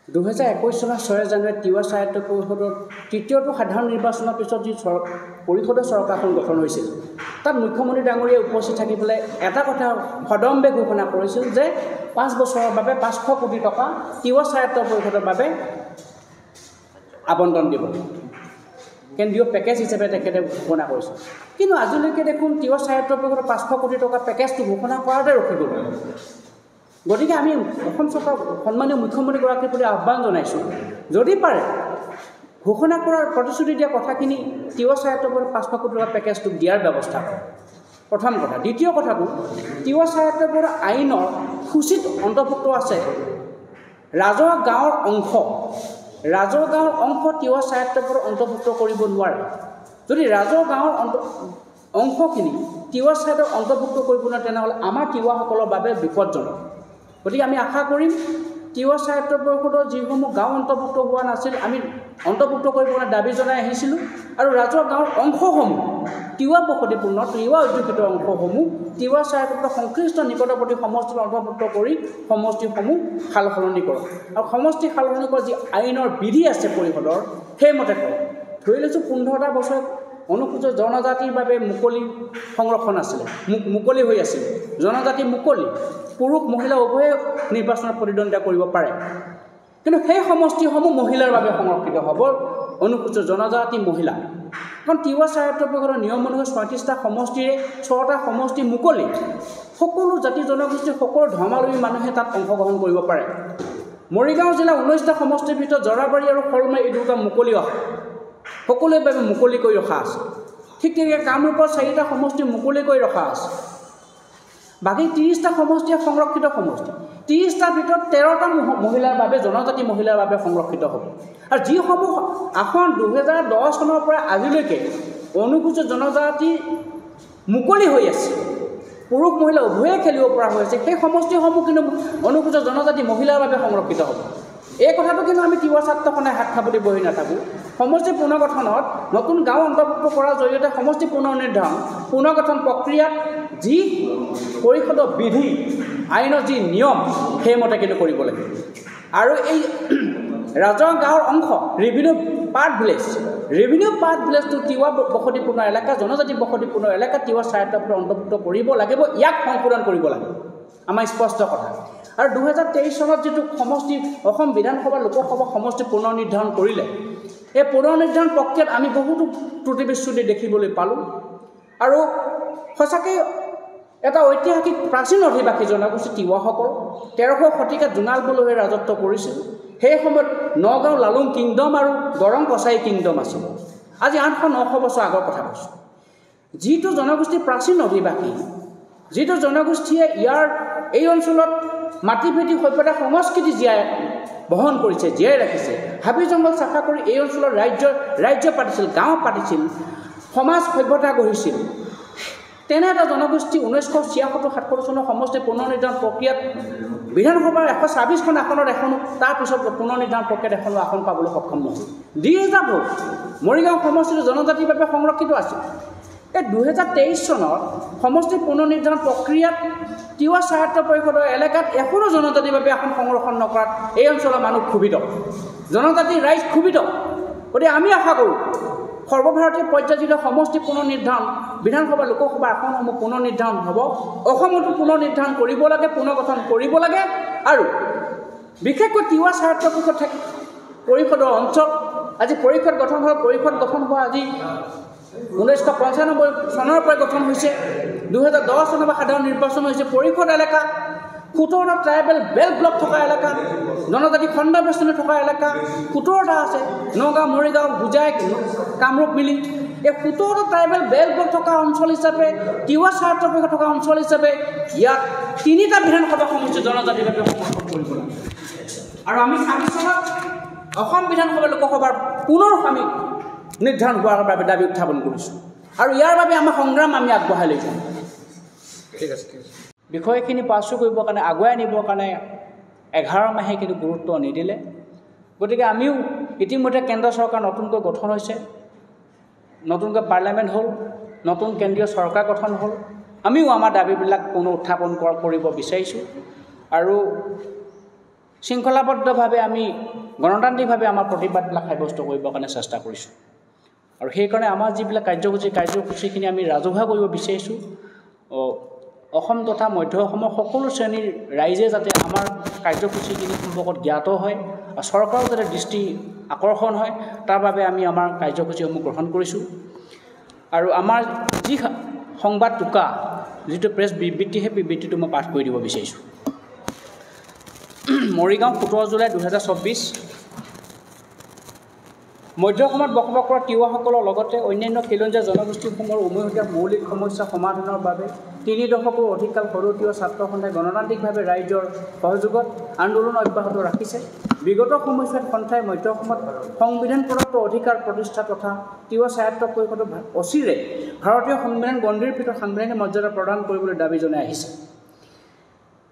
2021 চনৰ 6 জানুৱাৰীত তিৱা স্বায়ত্ত পৰিষদৰ তৃতীয়টো সাধাৰণ নিৰ্বাচনৰ পিছত যি পৰিষদৰ চৰকাৰখন গঠন হৈছিল তাত মুখ্যমন্ত্ৰী ডাঙৰীয়াই উপস্থিত থাকি পেলাই এটা কথা সদম্বে ঘোষণা কৰিছিল যে 5 বছৰৰ বাবে 500 কোটি টকা তিৱা স্বায়ত্ত পৰিষদৰ বাবে আবণ্টন দিব কেন্দ্ৰীয় পেকেজ হিচাপে তেখেতে ঘোষণা কৰিছিল কিন্তু আজিলৈকে দেখোন তিৱা স্বায়ত্ত পৰিষদৰ 500 কোটি টকা পেকেজটো ঘোষণা কৰাতে ৰখি গ'ল গতিকে আমি অসম চৰকাৰ সন্মানীয় মুখ্যমন্ত্ৰীগৰাকীৰ প্ৰতি আহ্বান জনাইছোঁ যদি পাৰে ঘোষণা কৰাৰ প্ৰতিশ্ৰুতি দিয়া কথাখিনি তিৱা স্বায়ত্ত পৰিষদৰ 500 কোটি টকা পেকেজটো দিয়াৰ ব্যৱস্থা কৰে প্ৰথম কথা দ্বিতীয় কথাটো তিৱা স্বায়ত্ত পৰিষদৰ আইনৰ সূচীত অন্তৰ্ভুক্ত আছে ৰাজহুৱা গাঁৱৰ অংশ তিৱা স্বায়ত্ত পৰিষদৰ অন্তৰ্ভুক্ত কৰিব নোৱাৰে যদি ৰাজহুৱা গাঁৱৰ অংশখিনি তিৱা স্বায়ত্তৰ অন্তৰ্ভুক্ত কৰিব নোৱাৰে তেনেহ'লে আমাৰ তিৱাসকলৰ বাবে বিপদজনক গতিকে আমি আশা কৰিম তিৱা স্বায়ত্ত পৰিষদৰ যিসমূহ গাঁও অন্তৰ্ভুক্ত হোৱা নাছিল আমি অন্তৰ্ভুক্ত কৰিবলৈ দাবী জনাই আহিছিলোঁ আৰু ৰাজহুৱা গাঁৱৰ অংশসমূহ তিৱা বসতিপূৰ্ণ তিৱা অধ্যুষিত অংশসমূহ তিৱা স্বায়ত্ত সংশ্লিষ্ট নিকটৱৰ্তী সমষ্টিত অন্তৰ্ভুক্ত কৰি সমষ্টিসমূহ সাল সলনি কৰক আৰু সমষ্টি সাল সলনি কৰা যি আইনৰ বিধি আছে পৰিষদৰ সেইমতে কৰক ধৰি লৈছোঁ 15টা বছৰ অনুসূচিত জনজাতিৰ বাবে মুকলি সংৰক্ষণ আছিলে মুকলি হৈ আছিল জনজাতি মুকলি পুৰুষ মহিলা উভয়ে নিৰ্বাচনত প্ৰতিদ্বন্দ্বিতা কৰিব পাৰে কিন্তু সেই সমষ্টিসমূহ মহিলাৰ বাবে সংৰক্ষিত হ'ব অনুসূচিত জনজাতি মহিলা কাৰণ তিৱা স্বায়ত্ত পৰিষদৰ নিয়ম অনুসৰি ৩৬টা সমষ্টিৰে 6টা সমষ্টি মুকলি সকলো জাতি জনগোষ্ঠীৰ সকলো ধৰ্মাৱলম্বী মানুহে তাত অংশগ্ৰহণ কৰিব পাৰে মৰিগাঁও জিলা 19টা সমষ্টিৰ ভিতৰত জৰাবাৰী আৰু শলমাৰী এই দুটা মুকলি সকলোৰে বাবে মুকলি কৰি ৰখা আছে ঠিক তেনেকৈ কামৰূপৰ 4টা সমষ্টি মুকলি কৰি ৰখা আছে বাকী 30টা সমষ্টিয়ে সংৰক্ষিত সমষ্টি 30টাৰ ভিতৰত 13টা মহিলাৰ বাবে জনজাতি মহিলাৰ বাবে সংৰক্ষিত হ'ব আৰু যিসমূহ আসন 2010 চনৰ পৰা আজিলৈকে অনুসূচিত জনজাতি মুকলি হৈ আছে পুৰুষ মহিলা উভয়ে খেলিব পৰা হৈছে সেই সমষ্টিসমূহ কিন্তু অনুসূচিত জনজাতি মহিলাৰ বাবে সংৰক্ষিত হ'ব এই কথাটো কিন্তু আমি তিৱা ছাত্ৰখনে হাত খাবলৈ বহি নাথাকোঁ সমষ্টি পুনৰ্গঠনত নতুন গাঁও অন্তৰ্ভুক্ত কৰাৰ জৰিয়তে সমষ্টি পুনৰ্গঠন প্ৰক্ৰিয়াত যি পৰিষদৰ বিধি আইনৰ যি নিয়ম সেইমতে কিন্তু কৰিব লাগে আৰু এই ৰাজহুৱা গাঁৱৰ অংশ ৰেভিনিউ পাৰ্ট ভিলেজটো তিৱা বসতিপূৰ্ণ এলেকা জনজাতি বসতিপূৰ্ণ এলেকা তিৱা স্বায়ত্ত পৰিষদৰ অন্তৰ্ভুক্ত কৰিব লাগিব ইয়াক সংশোধন কৰিব লাগিব আমাৰ স্পষ্ট কথা আৰু 2023 চনত যিটো সমষ্টি অসম বিধানসভা লোকসভা সমষ্টি পুনৰ নিৰ্ধাৰণ কৰিলে এই পুনৰ নিৰ্ধাৰণ প্ৰক্ৰিয়াত আমি বহুতো ত্ৰুটি বিচ্যুতি দেখিবলৈ পালোঁ আৰু সঁচাকৈ এটা ঐতিহাসিক প্ৰাচীন অধিবাসী জনগোষ্ঠী তিৱাসকল 1300 শতিকাত জোঙাল বলুৱে ৰাজত্ব কৰিছিল সেই সময়ত নগাঁও লালুং কিংডম আৰু দৰং কছাৰী কিংডম আছিল আজি 800-900 বছৰ আগৰ কথা কৈছোঁ যিটো জনগোষ্ঠী প্ৰাচীন অধিবাসী যিটো জনগোষ্ঠীয়ে ইয়াৰ এই অঞ্চলত মাটিভেটি সভ্যতা সংস্কৃতি বহন কৰিছে জীয়াই ৰাখিছে হাবি জংঘল চাফা কৰি এই অঞ্চলৰ ৰাজ্য পাতিছিল গাঁও পাতিছিল সমাজ সভ্যতা গঢ়িছিল তেনে এটা জনগোষ্ঠী 1976-77 চনৰ সমষ্টি পুনৰ নিৰ্ধাৰণ প্ৰক্ৰিয়াত বিধানসভাৰ 126খন আসনত এখনো তাৰপিছত পুনৰ নিৰ্ধাৰণ প্ৰক্ৰিয়াত এখনো আসন পাবলৈ সক্ষম নহ'ল ৰিজাৰ্ভ হ'ল মৰিগাঁও সমষ্টিটো জনজাতিৰ বাবে সংৰক্ষিত আছিল এই 2023 চনত সমষ্টি পুনৰ নিৰ্ধাৰণ প্ৰক্ৰিয়াত তিৱা স্বায়ত্ত পৰিষদৰ এলেকাত এখনো জনজাতিৰ বাবে আসন সংৰক্ষণ নকৰাত এই অঞ্চলৰ মানুহ ক্ষুভিত জনজাতিৰ ৰাইজ ক্ষুভিত গতিকে আমি আশা কৰোঁ সৰ্বভাৰতীয় পৰ্যায়ত যিটো সমষ্টি পুনৰ নিৰ্ধাৰণ বিধানসভা লোকসভা আসনসমূহ পুনৰ নিৰ্ধাৰণ হ'ব অসমতো পুনৰ নিৰ্ধাৰণ কৰিব লাগে পুনৰ্গঠন কৰিব লাগে আৰু বিশেষকৈ তিৱা স্বায়ত্ত পৰিষদৰ অঞ্চল আজি পৰিষদ গঠন হোৱা আজি 1995 চনৰ পৰা গঠন হৈছে 2010 চনৰ পৰা সাধাৰণ নিৰ্বাচন হৈছে পৰিষদ এলেকা 17টা ট্ৰাইবেল বেল্ট ব্লক থকা এলেকা জনজাতি খণ্ড বেষ্টনী থকা এলেকা 17টা আছে নগাঁও মৰিগাঁও হোজাই কামৰূপ মিলি এই 17টা ট্ৰাইবেল বেল্ট ব্লক থকা অঞ্চল হিচাপে তিৱা স্বায়ত্ত পৰিষদ থকা অঞ্চল হিচাপে ইয়াত 3টা বিধানসভা সমষ্টি জনজাতিৰ বাবে সংৰক্ষণ কৰিব লাগে আৰু আমি 26 চনত অসম বিধানসভা লোকসভাৰ পুনৰ আমি নিৰ্ধাৰণ হোৱাৰ বাবে দাবী উত্থাপন কৰিছোঁ আৰু ইয়াৰ বাবে আমাৰ সংগ্ৰাম আমি আগবঢ়াই লৈ যাম ঠিক আছে বিষয়খিনি পাছু কৰিবৰ কাৰণে আগুৱাই নিবৰ কাৰণে 11 মাহে কিন্তু গুৰুত্ব নিদিলে গতিকে আমিও ইতিমধ্যে কেন্দ্ৰ চৰকাৰ নতুনকৈ গঠন হৈছে নতুনকৈ পাৰ্লামেণ্ট হ'ল নতুন কেন্দ্ৰীয় চৰকাৰ গঠন হ'ল আমিও আমাৰ দাবীবিলাক পুনৰ উত্থাপন কৰিব বিচাৰিছোঁ আৰু শৃংখলাবদ্ধভাৱে আমি গণতান্ত্ৰিকভাৱে আমাৰ প্ৰতিবাদবিলাক সাব্যস্ত কৰিবৰ কাৰণে চেষ্টা কৰিছোঁ আৰু সেইকাৰণে আমাৰ যিবিলাক কাৰ্যসূচীখিনি আমি ৰাজহুৱা কৰিব বিচাৰিছোঁ অসম তথা মধ্য অসমৰ সকলো শ্ৰেণীৰ ৰাইজে যাতে আমাৰ কাৰ্যসূচীখিনি সম্পৰ্কত জ্ঞাত হয় আৰু চৰকাৰৰ যাতে দৃষ্টি আকৰ্ষণ হয় তাৰ বাবে আমি আমাৰ কাৰ্যসূচীসমূহ গ্ৰহণ কৰিছোঁ আৰু আমাৰ যি সংবাদ টোকা যিটো প্ৰেছ বিবৃতি সেই বিবৃতিটো মই পাঠ কৰি দিব বিচাৰিছোঁ মৰিগাঁও 17 জুলাই 2024 মধ্য অসমত বসবাস কৰা তিৱাসকলৰ লগতে অন্যান্য খিলঞ্জীয়া জনগোষ্ঠীসমূহৰ উমৈহতীয়া মৌলিক সমস্যা সমাধানৰ বাবে 3 দশকৰ অধিককাল সৰু তিৱা ছাত্ৰ সন্থাই গণতান্ত্ৰিকভাৱে ৰাইজৰ সহযোগত আন্দোলন অব্যাহত ৰাখিছে বিগত সময়ছোৱাত সন্থাই মধ্য অসমত সংবিধান প্ৰদত্ত অধিকাৰ প্ৰতিষ্ঠা তথা তিৱা স্বায়ত্ত পৰিষদক অচিৰে ভাৰতীয় সংবিধান গণ্ডিৰ ভিতৰত সাংবিধানিক মৰ্যাদা প্ৰদান কৰিবলৈ দাবী জনাই আহিছে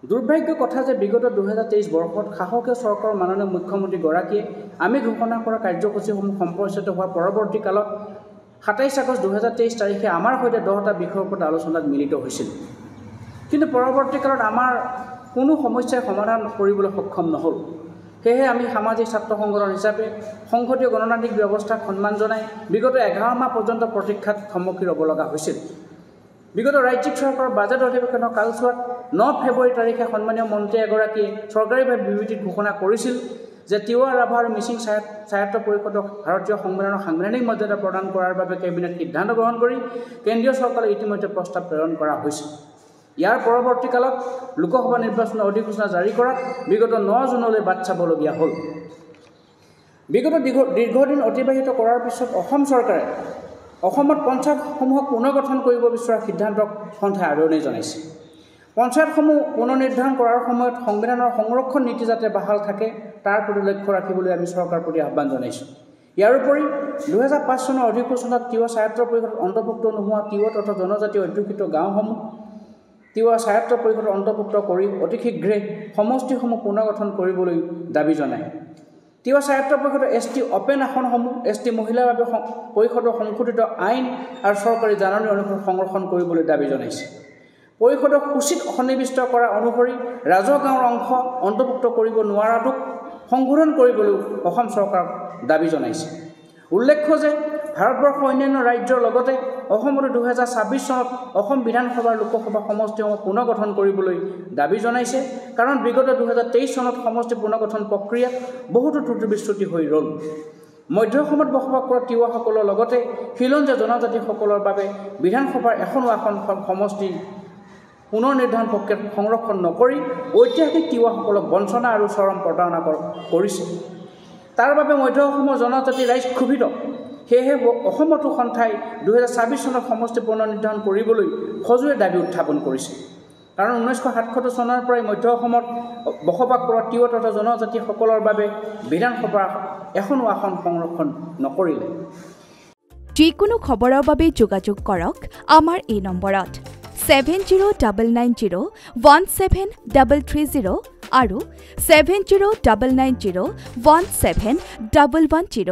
দুৰ্ভাগ্যৰ কথা যে বিগত 2023 বৰ্ষত শাসকীয় চৰকাৰৰ মাননীয় মুখ্যমন্ত্ৰীগৰাকীয়ে আমি ঘোষণা কৰা কাৰ্যসূচীসমূহ সম্প্ৰচাৰিত হোৱাৰ পৰৱৰ্তী কালত 27 আগষ্ট 2023 তাৰিখে আমাৰ সৈতে 10টা বিষয়ৰ ওপৰত আলোচনাত মিলিত হৈছিল কিন্তু পৰৱৰ্তী কালত আমাৰ কোনো সমস্যাৰ সমাধান কৰিবলৈ সক্ষম নহ'ল সেয়েহে আমি সামাজিক ছাত্ৰ সংগঠন হিচাপে সংসদীয় গণতান্ত্ৰিক ব্যৱস্থাক সন্মান জনাই বিগত 11 মাহ পৰ্যন্ত প্ৰতীক্ষাত সন্মুখীন হ'ব লগা হৈছিল বিগত ৰাজ্যিক চৰকাৰৰ বাজেট অধিৱেশনৰ কালছোৱাত 9 ফেব্ৰুৱাৰী তাৰিখে সন্মানীয় মন্ত্ৰী এগৰাকীয়ে চৰকাৰীভাৱে বিবৃতিত ঘোষণা কৰিছিল যে তিৱা ৰাভা আৰু মিচিং স্বায়ত্ত পৰিষদক ভাৰতীয় সংবিধানৰ সাংবিধানিক মৰ্যাদা প্ৰদান কৰাৰ বাবে কেবিনেট সিদ্ধান্ত গ্ৰহণ কৰি কেন্দ্ৰীয় চৰকাৰে ইতিমধ্যে প্ৰস্তাৱ প্ৰেৰণ কৰা হৈছে ইয়াৰ পৰৱৰ্তী কালত লোকসভা নিৰ্বাচনৰ অধিসূচনা জাৰি কৰাত বিগত 9 জুনলৈ বাট চাবলগীয়া হ'ল বিগত দীৰ্ঘদিন অতিবাহিত কৰাৰ পিছত অসম চৰকাৰে অসমত পঞ্চায়তসমূহক পুনৰ্গঠন কৰিব বিচৰা সিদ্ধান্তক সন্থাই আদৰণি জনাইছে পঞ্চায়তসমূহ পুনৰ্নিৰ্ধাৰণ কৰাৰ সময়ত সংবিধানৰ সংৰক্ষণ নীতি যাতে বাহাল থাকে তাৰ প্ৰতি লক্ষ্য ৰাখিবলৈ আমি চৰকাৰৰ প্ৰতি আহ্বান জনাইছোঁ ইয়াৰ উপৰি 2005 চনৰ অধিসূচনাত তিৱা স্বায়ত্ত পৰিষদত অন্তৰ্ভুক্ত নোহোৱা তিৱা তথা জনজাতীয় অধ্যুষিত গাঁওসমূহ তিৱা স্বায়ত্ত পৰিষদত অন্তৰ্ভুক্ত কৰি অতি শীঘ্ৰে সমষ্টিসমূহ পুনৰ্গঠন কৰিবলৈ দাবী জনায় তিৱা স্বায়ত্ত পৰিষদৰ ST অপেন আসনসমূহ ST মহিলাৰ বাবে পৰিষদৰ সংশোধিত আইন আৰু চৰকাৰী জাননী অনুসৰি সংৰক্ষণ কৰিবলৈ দাবী জনাইছে পৰিষদক উচিত সন্নিৱিষ্ট কৰা অনুসৰি ৰাজহ গাঁৱৰ অংশ অন্তৰ্ভুক্ত কৰিব নোৱাৰাটোক সংশোধন কৰিবলৈ অসম চৰকাৰক দাবী জনাইছে উল্লেখ্য যে ভাৰতবৰ্ষৰ অন্যান্য ৰাজ্যৰ লগতে অসমতো 2026 চনত অসম বিধানসভাৰ লোকসভা সমষ্টিসমূহ পুনৰ্গঠন কৰিবলৈ দাবী জনাইছে কাৰণ বিগত 2023 চনত সমষ্টি পুনৰ্গঠন প্ৰক্ৰিয়াত বহুতো ত্ৰুটি বিচ্যুতি হৈ ৰ'ল মধ্য অসমত বসবাস কৰা তিৱাসকলৰ লগতে খিলঞ্জীয়া জনজাতিসকলৰ বাবে বিধানসভাৰ এখন আসন সমষ্টি পুনৰ্নিৰ্ধাৰণ প্ৰক্ৰিয়াত সংৰক্ষণ নকৰি ঐতিহাসিক তিৱাসকলক বঞ্চনা আৰু চৰম প্ৰতাৰণা কৰিছে তাৰ বাবে মধ্য অসমৰ জনজাতি ৰাইজ ক্ষুভিত সেয়েহে অসমতো সন্থাই 2026 চনত সমষ্টি পুনৰ্নিৰ্ধাৰণ কৰিবলৈ সজোৰে দাবী উত্থাপন কৰিছে কাৰণ 1977 চনৰ পৰাই মধ্য অসমত বসবাস কৰা তিৱা তথা জনজাতিসকলৰ বাবে বিধানসভাৰ এখনো আসন সংৰক্ষণ নকৰিলে যিকোনো খবৰৰ বাবে যোগাযোগ কৰক আমাৰ এই নম্বৰত 7099017330 আৰু 7099017110